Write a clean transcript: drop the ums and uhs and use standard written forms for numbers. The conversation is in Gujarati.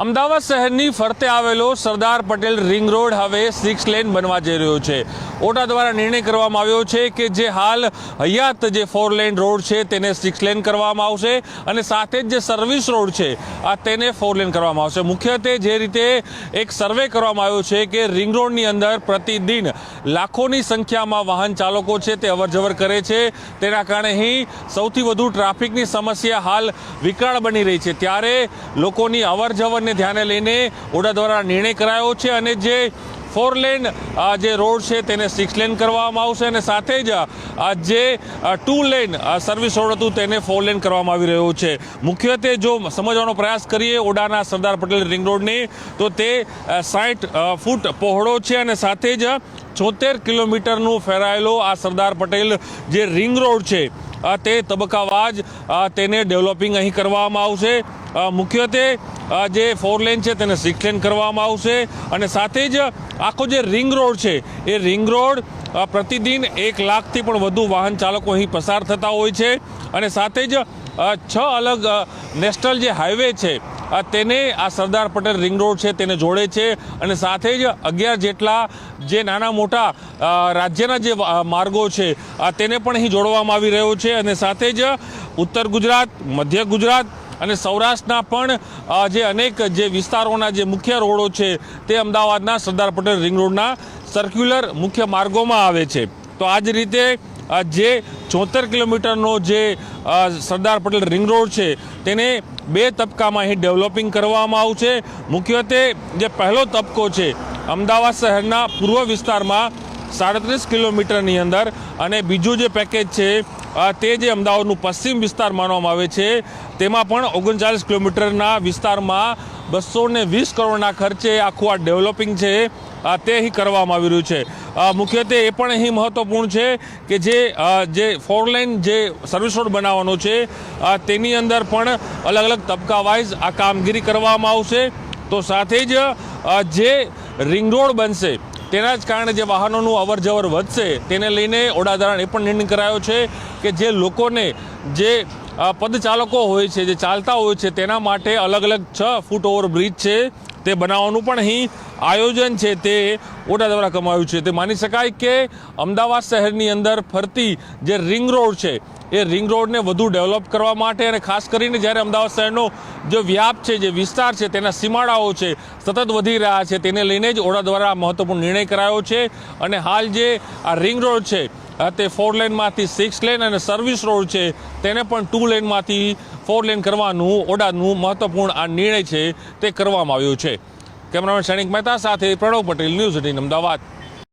અમદાવાદ શહેરની ફરતે આવેલો સરદાર પટેલ રિંગ રોડ હવે 6 લેન બનવા જઈ રહ્યો છે। ઓટા દ્વારા નિર્ણય કરવામાં આવ્યો છે કે જે હાલ હયાત જે 4 લેન રોડ છે તેને 6 લેન કરવામાં આવશે અને સાથે જ જે સર્વિસ રોડ છે તેને 4 લેન કરવામાં આવશે। મુખ્યત્વે જે રીતે એક સર્વે કરવામાં આવ્યો છે કે રિંગ રોડની અંદર પ્રતિદિન લાખોની સંખ્યામાં વાહન ચાલકો છે તે અવરજવર કરે છે, તેના કારણે અહીં સૌથી વધુ ટ્રાફિકની સમસ્યા હાલ વિકરાળ બની રહી છે। ત્યારે લોકોની અવરજવર ને ધ્યાને લઈને ઓડા દ્વારા નિર્ણય કરાયો છે અને જે 4 લેન જે રોડ છે તેને 6 લેન કરવામાં આવશે અને સાથે જ જે 2 લેન સર્વિસ રોડ હતું તેને 4 લેન કરવામાં આવી રહ્યો છે। મુખ્યત્વે જો સમજવાનો પ્રયાસ કરીએ ઓડાના સરદાર પટેલ રિંગ રોડની તો તે 60 ફૂટ પહોળો છે અને સાથે જ 74 કિલોમીટરનું ફેરાયેલો આ સરદાર પટેલ જે રિંગ રોડ છે તે તબક્કાવાર તેને ડેવલપિંગ અહીં કરવામાં આવશે। મુખ્યત્વે જે 4 લેન છે તેને 6 લેન કરવામાં આવશે અને સાથે જ આખો જે રિંગ રોડ છે એ રિંગ રોડ પ્રતિદિન 1 લાખથી પણ વધુ વાહન ચાલકો અહીં પસાર થતા હોય છે અને સાથે જ 6 અલગ નેશનલ જે હાઈવે છે તેને આ સરદાર પટેલ રિંગ રોડ છે તેને જોડે છે અને સાથે જ 11 જેટલા જે નાના મોટા રાજ્યના જે માર્ગો છે તેને પણ અહીં જોડવામાં આવી રહ્યો છે અને સાથે જ ઉત્તર ગુજરાત, મધ્ય ગુજરાત અને સૌરાષ્ટ્રના પણ જે અનેક જે વિસ્તારોના જે મુખ્ય રોડો છે તે અમદાવાદના સરદાર પટેલ રિંગ રોડના સર્ક્યુલર મુખ્ય માર્ગોમાં આવે છે। તો આ જ રીતે જે 74 કિલોમીટરનો જે સરદાર પટેલ રિંગ રોડ છે તેને 2 તબક્કામાં અહીં ડેવલપિંગ કરવામાં આવશે। મુખ્યત્વે જે પહેલો તબક્કો છે અમદાવાદ શહેરના પૂર્વ વિસ્તારમાં 37 કિલોમીટરની અંદર અને બીજું જે પેકેજ છે તે જે અમદાવાદનું પશ્ચિમ વિસ્તાર માનવામાં આવે છે તેમાં પણ 39 કિલોમીટરના વિસ્તારમાં 220 કરોડના ખર્ચે આખું આ ડેવલપિંગ છે તે અહીં કરવામાં આવી રહ્યું છે। મુખ્યત્વે એ પણ અહીં મહત્વપૂર્ણ છે કે જે 4 લેન જે સર્વિસ રોડ બનાવવાનો છે તેની અંદર પણ અલગ અલગ તબક્કા વાઇઝ આ કામગીરી કરવામાં આવશે। તો સાથે જ જે રિંગ રોડ બનશે તેના જ કારણે જે વાહનોનું અવરજવર વધશે તેને લઈને ઓડા દ્વારા એ પણ નિર્ણય કરાયો છે કે જે લોકોને જે પદચાલકો હોય છે, જે ચાલતા હોય છે તેના માટે અલગ અલગ 6 ફૂટ ઓવર બ્રિજ છે તે બનાવવાનું પણ અહીં આયોજન છે તે ઓડા દ્વારા કમાયું છે। તે માની શકાય કે અમદાવાદ શહેરની અંદર ફરતી જે રિંગ રોડ છે એ રિંગ રોડને વધુ ડેવલપ કરવા માટે અને ખાસ કરીને જ્યારે અમદાવાદ શહેરનો જે વ્યાપ છે, જે વિસ્તાર છે, તેના સીમાડાઓ છે સતત વધી રહ્યા છે તેને લઈને જ ઓડા દ્વારા મહત્વપૂર્ણ નિર્ણય કરાયો છે અને હાલ જે આ રિંગ રોડ છે તે 4 લેનમાંથી 6 લેન અને સર્વિસ રોડ છે તેને પણ 2 લેનમાંથી 4 લેન કરવાનું ઓડાનું મહત્વપૂર્ણ આ નિર્ણય છે તે કરવામાં આવ્યો છે। કેમેરામેન સૈનિક મહેતા સાથે પ્રણવ પટેલ, ન્યૂઝ 18 અમદાવાદ।